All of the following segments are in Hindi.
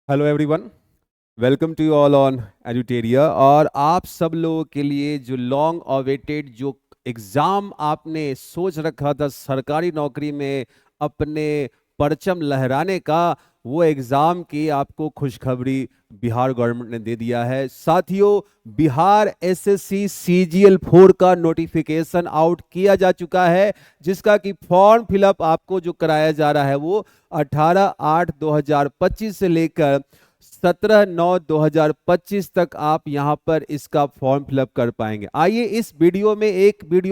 Hello everyone, welcome to you all on Edutoria. और आप सब लोगों के लिए जो लॉन्ग अवेटेड जो एग्ज़ाम आपने सोच रखा था सरकारी नौकरी में अपने परचम लहराने का, वो एग्ज़ाम की आपको खुशखबरी बिहार गवर्नमेंट ने दे दिया है। साथियों, बिहार एसएससी सीजीएल 4 का नोटिफिकेशन आउट किया जा चुका है, जिसका कि फॉर्म फिलअप आपको जो कराया जा रहा है वो 18/8/2025 से लेकर 17/9/2025 तक आप यहां पर इसका फॉर्म फिलअप कर पाएंगे। आइए इस वीडियो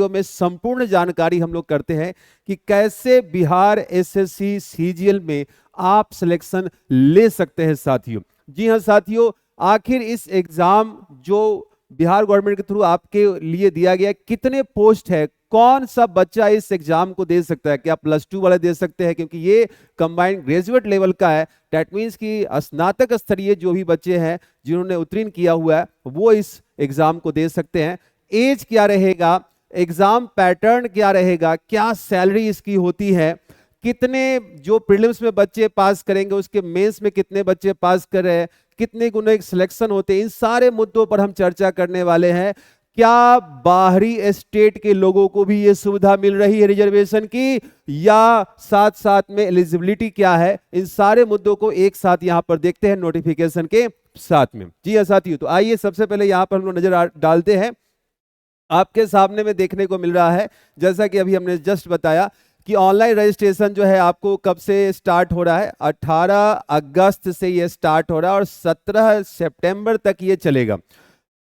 में संपूर्ण जानकारी हम लोग करते हैं कि कैसे बिहार एसएससी सीजीएल में आप सिलेक्शन ले सकते हैं। साथियों, जी हां साथियों, आखिर इस एग्जाम जो बिहार गवर्नमेंट के थ्रू आपके लिए दिया गया, कितने पोस्ट है, कौन सा बच्चा इस एग्जाम को दे सकता है? क्या +2 वाले दे सकते हैं? क्योंकि ये कंबाइंड ग्रेजुएट लेवल का है। दैट मीन्स कि स्नातक स्तरीय जो भी बच्चे हैं जिन्होंने उत्तीर्ण किया हुआ है वो इस एग्जाम को दे सकते हैं। एज क्या रहेगा, एग्जाम पैटर्न क्या रहेगा, क्या सैलरी इसकी होती है, कितने जो प्रीलिम्स में बच्चे पास करेंगे उसके मेंस में कितने बच्चे पास कर रहे हैं, कितने गुना एक सिलेक्शन होते हैं, इन सारे मुद्दों पर हम चर्चा करने वाले हैं। क्या बाहरी स्टेट के लोगों को भी ये सुविधा मिल रही है रिजर्वेशन की, या साथ साथ में एलिजिबिलिटी क्या है, इन सारे मुद्दों को एक साथ यहां पर देखते हैं नोटिफिकेशन के साथ में। जी हां साथियों, तो आइए सबसे पहले यहां पर हम लोग नजर डालते हैं। आपके सामने में देखने को मिल रहा है, जैसा कि अभी हमने जस्ट बताया कि ऑनलाइन रजिस्ट्रेशन जो है आपको कब से स्टार्ट हो रहा है। 18 अगस्त से ये स्टार्ट हो रहा है और 17 सितंबर तक ये चलेगा।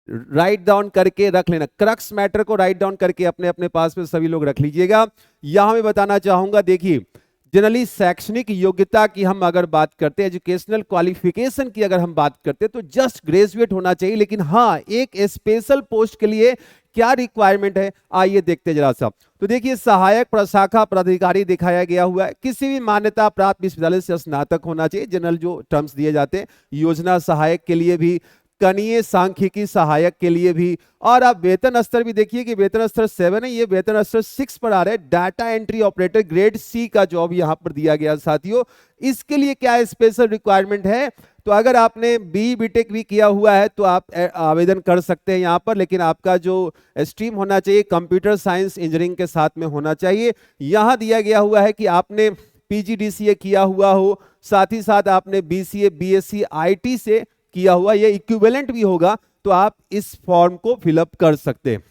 राइट डाउन करके रख लेना, क्रक्स मैटर को राइट डाउन करके अपने अपने पास में सभी लोग रख लीजिएगा। यहां मैं बताना चाहूंगा, देखिए जनरली शैक्षणिक योग्यता की हम अगर बात करते हैं, एजुकेशनल क्वालिफिकेशन की अगर हम बात करते हैं, तो जस्ट ग्रेजुएट होना चाहिए। लेकिन हाँ, एक स्पेशल पोस्ट के लिए क्या रिक्वायरमेंट है, आइए देखते जरा सा। तो देखिए, सहायक प्रशाखा पदाधिकारी दिखाया गया हुआ है, किसी भी मान्यता प्राप्त विश्वविद्यालय से स्नातक होना चाहिए। जनरल जो टर्म्स दिए जाते हैं, योजना सहायक के लिए भी, कनीय सांख्यिकी सहायक के लिए भी, और आप वेतन स्तर भी देखिए कि वेतन स्तर 7 है, ये वेतन स्तर 6 पर आ रहा है। Data entry operator grade C का जॉब यहां पर दिया गया साथियों। इसके लिए क्या स्पेशल रिक्वायरमेंट है, तो अगर आपने बीटेक भी किया हुआ है तो आप आवेदन कर सकते हैं यहां पर, लेकिन आपका जो स्ट्रीम होना चाहिए कंप्यूटर साइंस इंजीनियरिंग के साथ में होना चाहिए। यहां दिया गया हुआ है कि आपने पीजीडीसीए किया हुआ हो, साथ ही साथ आपने बीसीए बीएससी आईटी से किया हुआ, ये इक्विवेलेंट भी होगा, तो आप इस फॉर्म को फिलअप कर सकते हैं।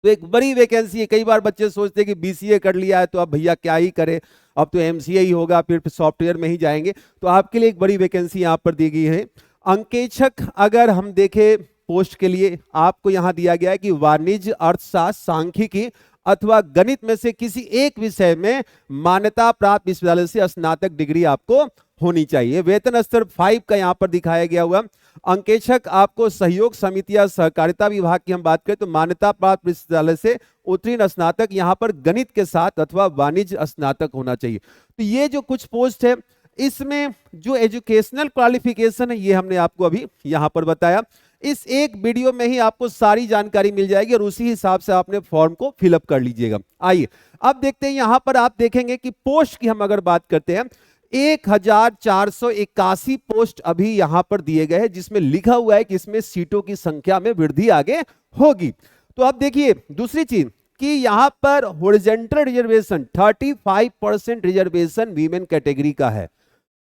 तो एक बड़ी वैकेंसी है। कई बार बच्चे सोचते हैं कि बीसीए कर लिया है तो अब भैया क्या ही करें, अब तो एमसीए ही होगा, फिर सॉफ्टवेयर में ही जाएंगे। तो आपके लिए एक बड़ी वैकेंसी यहां पर दी गई है। अंकेक्षक अगर हम देखें पोस्ट के लिए, आपको यहां दिया गया है कि वाणिज्य, अर्थशास्त्र, सांख्यिकी अथवा गणित में से किसी एक विषय में मान्यता प्राप्त विश्वविद्यालय से स्नातक डिग्री आपको होनी चाहिए। वेतन स्तर 5 का यहां पर दिखाया गया हुआ। अंकेक्षक आपको सहयोग समिति या सहकारिता विभाग की हम बात करें तो मान्यता प्राप्त विश्वविद्यालय से उत्तीर्ण स्नातक, यहां पर गणित के साथ अथवा वाणिज्य स्नातक होना चाहिए। तो ये जो कुछ पोस्ट है, इसमें जो एजुकेशनल क्वालिफिकेशन है ये हमने आपको अभी यहां पर बताया। इस एक वीडियो में ही आपको सारी जानकारी मिल जाएगी और उसी हिसाब से आपने फॉर्म को फिलअप कर लीजिएगा। आइए अब देखते हैं, यहां पर आप देखेंगे कि पोस्ट की हम अगर बात करते हैं, 1481 पोस्ट अभी यहां पर दिए गए हैं, जिसमें लिखा हुआ है कि इसमें सीटों की संख्या में वृद्धि आगे होगी। तो अब देखिए दूसरी चीज कि यहां पर horizontal reservation 35% reservation women category का है।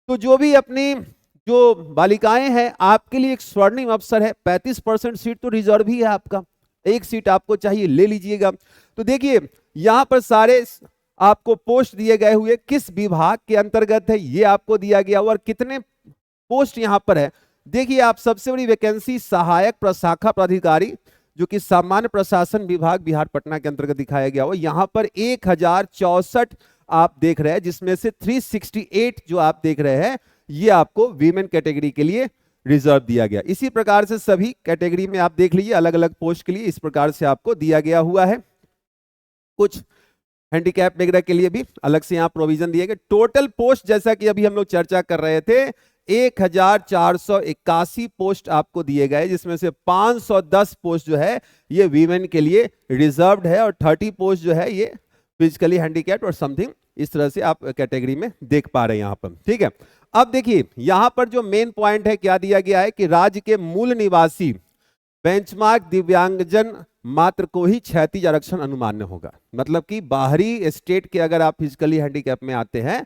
तो जो भी अपनी जो बालिकाएं हैं, आपके लिए एक स्वर्णिम अवसर है। 35% सीट तो रिजर्व ही है आपका, एक सीट आपको चाहिए, ले लीजिएगा। तो देखिए यहां पर सारे आपको पोस्ट दिए गए हुए, किस विभाग के अंतर्गत है ये आपको दिया गया हुआ, और कितने पोस्ट यहां पर है। देखिए आप, सबसे बड़ी वैकेंसी सहायक प्रशाखा पदाधिकारी जो कि सामान्य प्रशासन विभाग बिहार पटना के अंतर्गत दिखाया गया हुआ, यहां पर 1064 आप देख रहे हैं, जिसमें से 368 जो आप देख रहे हैं ये आपको वीमेन कैटेगरी के लिए रिजर्व दिया गया। इसी प्रकार से सभी कैटेगरी में आप देख लीजिए, अलग अलग पोस्ट के लिए इस प्रकार से आपको दिया गया हुआ है। कुछ हैंडीकैप वगैरह के लिए भी अलग से यहाँ प्रोविजन दिए गए। टोटल पोस्ट जैसा कि अभी हम लोग चर्चा कर रहे थे, 1481 पोस्ट आपको दिए गए, जिसमें से 510 पोस्ट जो है ये वीमेन के लिए रिजर्व्ड है, और 30 पोस्ट जो है ये फिजिकली हैंडीकैप्ड और समथिंग, इस तरह से आप कैटेगरी में देख पा रहे हैं यहाँ पर। ठीक है, अब देखिए यहां पर जो मेन पॉइंट है क्या दिया गया है कि राज्य के मूल निवासी बेंचमार्क दिव्यांगजन मात्र को ही क्षैतिज आरक्षण अनुमान्य होगा। मतलब कि बाहरी स्टेट के अगर आप फिजिकली हैंडीकैप में आते हैं,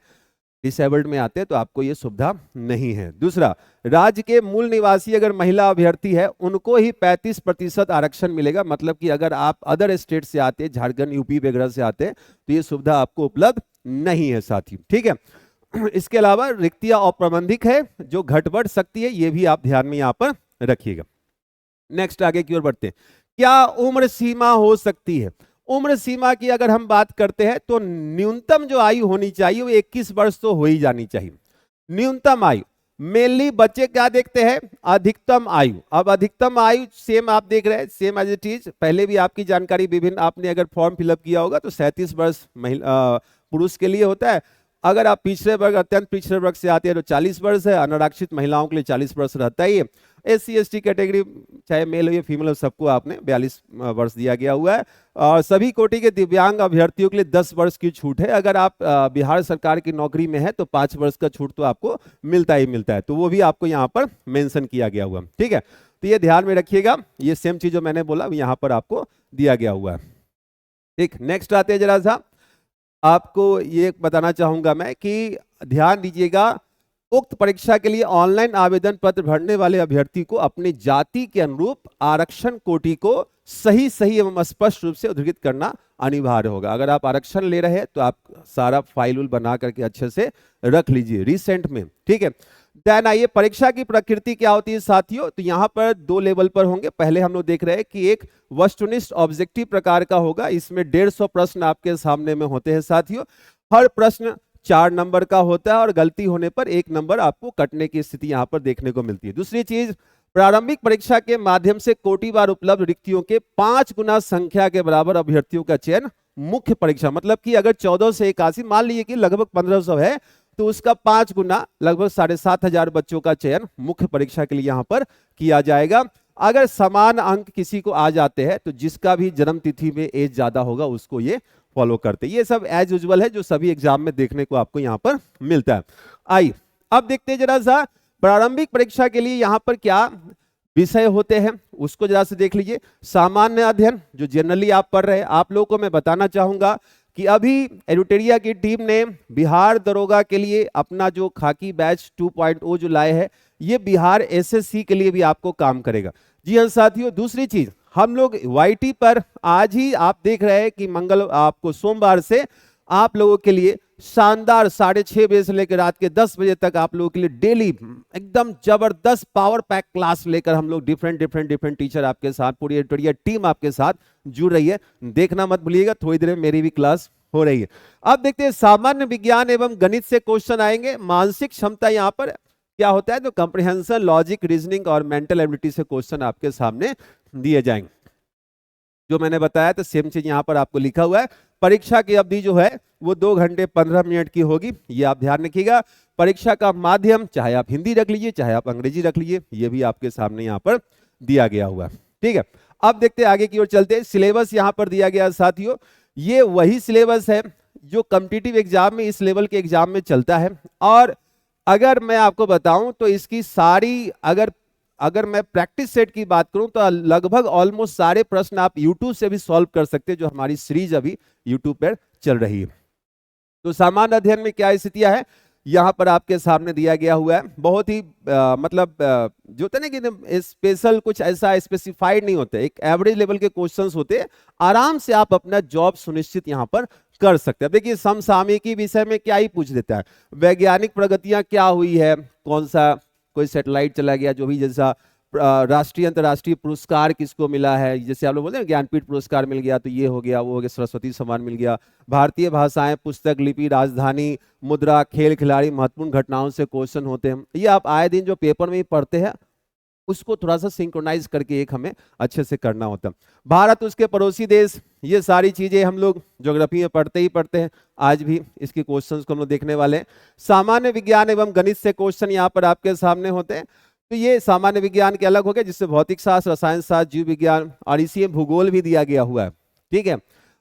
डिसेबल्ड में आते हैं, तो आपको ये सुविधा नहीं है। दूसरा, राज्य के मूल निवासी अगर महिला अभ्यर्थी है उनको ही 35% आरक्षण मिलेगा। मतलब कि अगर आप अदर स्टेट से आते हैं, झारखंड यूपी वगैरह से आते हैं, तो ये सुविधा आपको उपलब्ध नहीं है साथी, ठीक है। इसके अलावा रिक्तियां अप्रबंधित है जो घट बढ़ सकती है, ये भी आप ध्यान में यहां पर रखिएगा। नेक्स्ट आगे की ओर बढ़ते हैं। क्या उम्र सीमा हो सकती है? उम्र सीमा की अगर हम बात करते हैं तो न्यूनतम जो आयु होनी चाहिए वो 21 वर्ष तो हो ही जानी चाहिए, न्यूनतम आयु। मेनली बच्चे क्या देखते हैं? अधिकतम आयु। अब अधिकतम आयु सेम आप देख रहे हैं, सेम एज इट इज। पहले भी आपकी जानकारी विभिन्न, आपने अगर फॉर्म फिलअप किया होगा तो 37 वर्ष पुरुष के लिए होता है। अगर आप पिछड़े वर्ग, अत्यंत पिछड़े वर्ग से आते हैं तो 40 वर्ष है। अनारक्षित महिलाओं के लिए 40 वर्ष रहता ही है। SC ST कैटेगरी चाहे मेल हो या फीमेल हो, सबको आपने 42 वर्ष दिया गया हुआ है। और सभी कोटि के दिव्यांग अभ्यर्थियों के लिए 10 वर्ष की छूट है। अगर आप बिहार सरकार की नौकरी में है तो 5 वर्ष का छूट तो आपको मिलता ही मिलता है, तो वो भी आपको यहाँ पर मेंशन किया गया हुआ, ठीक है। तो ये ध्यान में रखिएगा, ये सेम चीज जो मैंने बोला यहाँ पर आपको दिया गया हुआ है, ठीक। नेक्स्ट आते हैं, जरा सा आपको ये बताना चाहूंगा मैं कि ध्यान दीजिएगा, उक्त परीक्षा के लिए ऑनलाइन आवेदन पत्र भरने वाले अभ्यर्थी को अपनी जाति के अनुरूप आरक्षण कोटि को सही एवं स्पष्ट रूप से उद्धृत करना अनिवार्य होगा। अगर आप आरक्षण ले रहे हैं तो आप सारा फाइल बना करके अच्छे से रख लीजिए रिसेंट में, ठीक है। देन आइए, परीक्षा की प्रकृति क्या होती है साथियों? तो यहाँ पर 2 लेवल पर होंगे। पहले हम लोग देख रहे हैं कि एक वस्तुनिष्ठ ऑब्जेक्टिव प्रकार का होगा, इसमें 150 प्रश्न आपके सामने में होते हैं साथियों। हर प्रश्न 4 नंबर का होता है और गलती होने पर 1 नंबर आपको कटने की स्थिति यहाँ पर देखने को मिलती है। दूसरी चीज, प्रारंभिक परीक्षा के माध्यम से कोटिवार उपलब्ध रिक्तियों के 5 गुना संख्या के बराबर अभ्यर्थियों का चयन मुख्य परीक्षा, मतलब कि अगर 14 से 81 मान लीजिए कि लगभग 1500 है, तो उसका 5 गुना लगभग 7500 बच्चों का चयन मुख्य परीक्षा के लिए यहाँ पर किया जाएगा। अगर समान अंक किसी को आ जाते हैं तो जिसका भी जन्म तिथि में एज ज्यादा होगा उसको ये फॉलो करते। ये सब एज यूजुअल है जो सभी एग्जाम में देखने को आपको यहाँ पर मिलता है। आइए अब देखते हैं जरा सा प्रारंभिक परीक्षा के लिए यहाँ पर क्या विषय होते हैं, उसको जरा से देख लीजिए। सामान्य अध्ययन जो जनरली आप पढ़ रहे हैं, आप लोगों को मैं बताना चाहूंगा कि अभी एडुटेरिया की टीम ने बिहार दरोगा के लिए अपना जो खाकी बैच 2.0 जो लाए हैं, ये बिहार SSC के लिए भी आपको काम करेगा। जी हाँ साथियों, दूसरी चीज, हम लोग YT पर आज ही आप देख रहे हैं कि आपको सोमवार से आप लोगों के लिए शानदार 6:30 बजे से लेकर रात के 10 बजे तक आप लोगों के लिए डेली एकदम जबरदस्त पावर पैक क्लास लेकर हम लोग डिफरेंट टीचर आपके साथ, पूरी एडिटोरियल टीम आपके साथ जुड़ रही है। देखना मत भूलिएगा, थोड़ी देर में मेरी भी क्लास हो रही है। अब देखते हैं सामान्य विज्ञान एवं गणित से क्वेश्चन आएंगे। मानसिक क्षमता यहाँ पर क्या होता है, तो कंप्रिहेंशन, लॉजिक, रीजनिंग और मेंटल एबिलिटी से क्वेश्चन आपके सामने दिए जाएंगे। जो मैंने बताया तो सेम चीज यहाँ पर आपको लिखा हुआ है। परीक्षा की अवधि जो है वो 2 घंटे 15 मिनट की होगी, ये आप ध्यान रखिएगा। परीक्षा का माध्यम चाहे आप हिंदी रख लीजिए चाहे आप अंग्रेजी रख लीजिए, ये भी आपके सामने यहाँ पर दिया गया हुआ है, ठीक है। अब देखते हैं आगे की ओर चलते हैं। सिलेबस यहाँ पर दिया गया साथियों, ये वही सिलेबस है जो कॉम्पिटिटिव एग्जाम में, इस लेवल के एग्जाम में चलता है। और अगर मैं आपको बताऊं तो इसकी सारी अगर मैं प्रैक्टिस सेट की बात करूं तो लगभग ऑलमोस्ट सारे प्रश्न आप YouTube से भी सॉल्व कर सकते हैं, जो हमारी सीरीज अभी YouTube पर चल रही है। तो सामान्य अध्ययन में क्या स्थितियां है यहां पर आपके सामने दिया गया हुआ है। बहुत ही मतलब जो होता है ना कि स्पेशल कुछ ऐसा स्पेसिफाइड नहीं होता, एक एवरेज लेवल के क्वेश्चंस होते हैं, आराम से आप अपना जॉब सुनिश्चित यहां पर कर सकते हैं। देखिए समसामयिकी विषय में क्या ही पूछ देता है, वैज्ञानिक प्रगतियां क्या हुई है, कौन सा कोई सैटेलाइट चला गया, जो भी, जैसा राष्ट्रीय अंतर्राष्ट्रीय पुरस्कार किसको मिला है, जैसे आप लोग बोलते हैं ज्ञानपीठ पुरस्कार मिल गया तो ये हो गया, वो हो गया, सरस्वती सम्मान मिल गया। भारतीय भाषाएं, पुस्तक, लिपि, राजधानी, मुद्रा, खेल खिलाड़ी, महत्वपूर्ण घटनाओं से क्वेश्चन होते हैं। ये आप आए दिन जो पेपर में ही पढ़ते हैं उसको थोड़ा सा सिंक्रोनाइज करके एक हमें अच्छे से करना होता है। भारत, उसके पड़ोसी देश, ये सारी चीजें हम लोग ज्योग्राफी में पढ़ते ही पढ़ते हैं, आज भी इसके क्वेश्चंस को हम लोग देखने वाले हैं। सामान्य विज्ञान एवं गणित से क्वेश्चन यहाँ पर आपके सामने होते हैं। तो ये सामान्य विज्ञान के अलग हो गया, जिससे भौतिक शास्त्र, रसायन शास्त्र, जीव विज्ञान और इसी में भूगोल भी दिया गया हुआ है, ठीक है।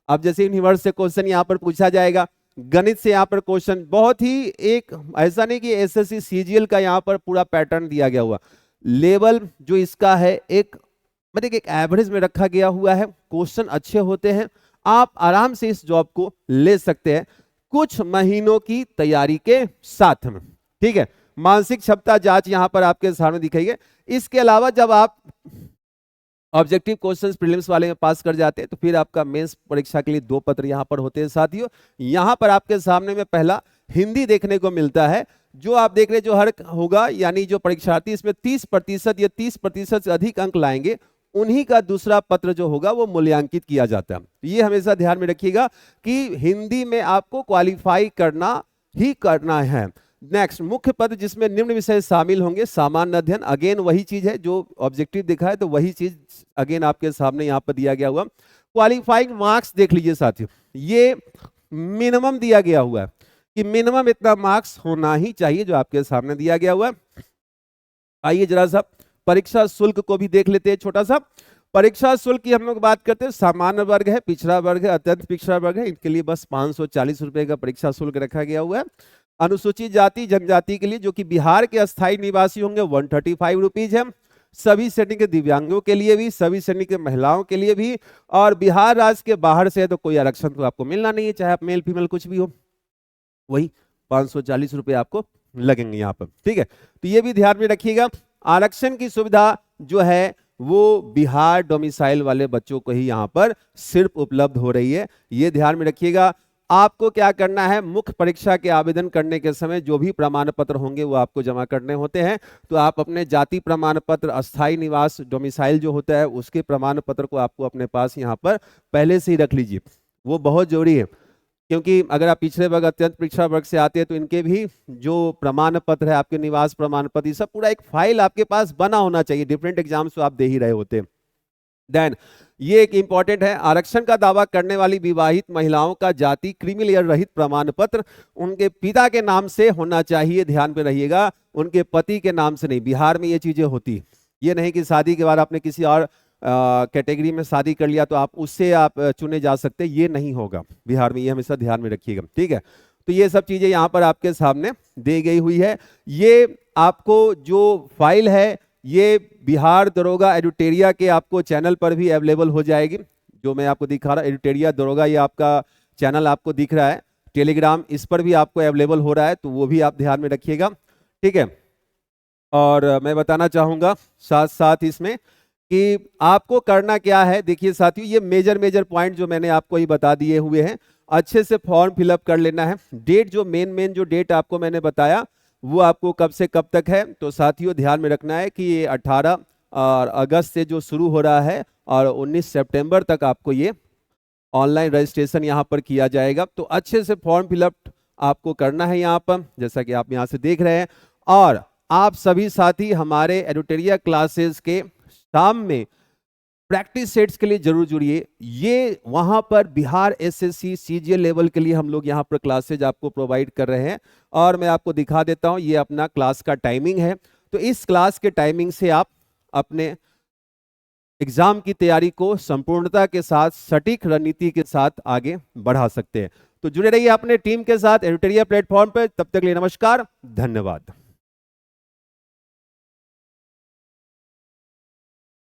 अब जैसे यूनिवर्स से क्वेश्चन यहाँ पर पूछा जाएगा गणित से यहाँ पर क्वेश्चन बहुत ही एक ऐसा नहीं कि एसएससी सीजीएल का यहाँ पर पूरा पैटर्न दिया गया हुआ, लेवल जो इसका है एक मतलब एक एवरेज में रखा गया हुआ है, क्वेश्चन अच्छे होते हैं, आप आराम से इस जॉब को ले सकते हैं कुछ महीनों की तैयारी के साथ में। ठीक है, मानसिक क्षमता जांच यहां पर आपके सामने दिखाई है। इसके अलावा जब आप ऑब्जेक्टिव क्वेश्चंस प्रीलिम्स वाले में पास कर जाते हैं तो फिर आपका मेंस परीक्षा के लिए 2 पत्र यहां पर होते हैं साथियों। यहां पर आपके सामने में पहला हिंदी देखने को मिलता है, जो आप देख रहे जो हर होगा, यानी जो परीक्षार्थी इसमें 30% या 30% से अधिक अंक लाएंगे उन्हीं का दूसरा पत्र जो होगा वो मूल्यांकित किया जाता है। ये हमेशा ध्यान में रखिएगा कि हिंदी में आपको क्वालिफाई करना ही करना है। नेक्स्ट, मुख्य पद जिसमें निम्न विषय शामिल होंगे, सामान्य अध्ययन, अगेन वही चीज है जो ऑब्जेक्टिव दिखा है तो वही चीज अगेन आपके सामने यहाँ पर दिया गया हुआ। क्वालिफाइंग मार्क्स देख लीजिए साथियों, ये मिनिमम दिया गया हुआ है कि मिनिमम इतना मार्क्स होना ही चाहिए जो आपके सामने दिया गया हुआ है। आइए जरा सा परीक्षा शुल्क को भी देख लेते हैं छोटा सा। परीक्षा शुल्क की हम लोग बात करते हैं, सामान्य वर्ग है, पिछड़ा वर्ग है, अत्यंत पिछड़ा वर्ग है, इनके लिए बस 540 रुपए का परीक्षा शुल्क रखा गया हुआ है। अनुसूचित जाति जनजाति के लिए जो कि बिहार के अस्थायी निवासी होंगे 135 रुपीज है। सभी श्रेणी के दिव्यांगों के लिए भी, सभी श्रेणी के महिलाओं के लिए भी, और बिहार राज्य के बाहर से है तो कोई आरक्षण तो आपको मिलना नहीं है, चाहे आप मेल फीमेल कुछ भी हो, वही 540 रुपए आपको लगेंगे यहाँ पर। ठीक है, तो ये भी ध्यान में रखिएगा। आरक्षण की सुविधा जो है वो बिहार डोमिसाइल वाले बच्चों को ही यहाँ पर सिर्फ उपलब्ध हो रही है, ये ध्यान में रखिएगा। आपको क्या करना है, मुख्य परीक्षा के आवेदन करने के समय जो भी प्रमाण पत्र होंगे वो आपको जमा करने होते हैं, तो आप अपने जाति प्रमाण पत्र, अस्थायी निवास डोमिसाइल जो होता है उसके प्रमाण पत्र को आपको अपने पास यहाँ पर पहले से ही रख लीजिए, वो बहुत जरूरी है। क्योंकि अगर आप पिछड़े वर्ग, अत्यंत पिछड़ा वर्ग से आते हैं तो इनके भी जो प्रमाण पत्र है, आपके निवास प्रमाण पत्र, सब पूरा एक फाइल आपके पास बना होना चाहिए, डिफरेंट एग्जाम्स तो आप दे ही रहे होते हैं। देन ये एक इंपॉर्टेंट है, आरक्षण का दावा करने वाली विवाहित महिलाओं का जाति क्रीमी रहित प्रमाण पत्र उनके पिता के नाम से होना चाहिए, ध्यान पे रहिएगा, उनके पति के नाम से नहीं। बिहार में ये चीजें होती, ये नहीं कि शादी के बाद आपने किसी और कैटेगरी में शादी कर लिया तो आप उससे आप चुने जा सकते, ये नहीं होगा बिहार में, ये हमेशा ध्यान में रखिएगा। ठीक है, तो ये सब चीजें यहाँ पर आपके सामने दी गई हुई है। ये आपको जो फाइल है ये बिहार दरोगा एडुटेरिया के आपको चैनल पर भी अवेलेबल हो जाएगी, जो मैं आपको दिखा रहा हूँ एडुटेरिया दरोगा, ये आपका चैनल आपको दिख रहा है, टेलीग्राम इस पर भी आपको अवेलेबल हो रहा है, तो वो भी आप ध्यान में रखिएगा। ठीक है, और मैं बताना चाहूंगा साथ साथ इसमें कि आपको करना क्या है। देखिए साथियों, ये मेजर पॉइंट जो मैंने आपको ही बता दिए हुए हैं, अच्छे से फॉर्म फिलअप कर लेना है। डेट जो मेन जो डेट आपको मैंने बताया वो आपको कब से कब तक है, तो साथियों ध्यान में रखना है कि ये 18 अगस्त से जो शुरू हो रहा है और 19 सितंबर तक आपको ये ऑनलाइन रजिस्ट्रेशन यहाँ पर किया जाएगा। तो अच्छे से फॉर्म फिलअप आपको करना है यहाँ पर, जैसा कि आप यहाँ से देख रहे हैं। और आप सभी साथी हमारे एडुटेरिया क्लासेस के शाम में प्रैक्टिस सेट्स के लिए जरूर जुड़िए। ये वहां पर बिहार एसएससी सीजीएल लेवल के लिए हम लोग यहाँ पर क्लासेज आपको प्रोवाइड कर रहे हैं, और मैं आपको दिखा देता हूँ ये अपना क्लास का टाइमिंग है। तो इस क्लास के टाइमिंग से आप अपने एग्जाम की तैयारी को संपूर्णता के साथ, सटीक रणनीति के साथ आगे बढ़ा सकते हैं। तो जुड़े रहिए अपने टीम के साथ एडुटेरिया प्लेटफॉर्म पर। तब तक के लिए नमस्कार, धन्यवाद।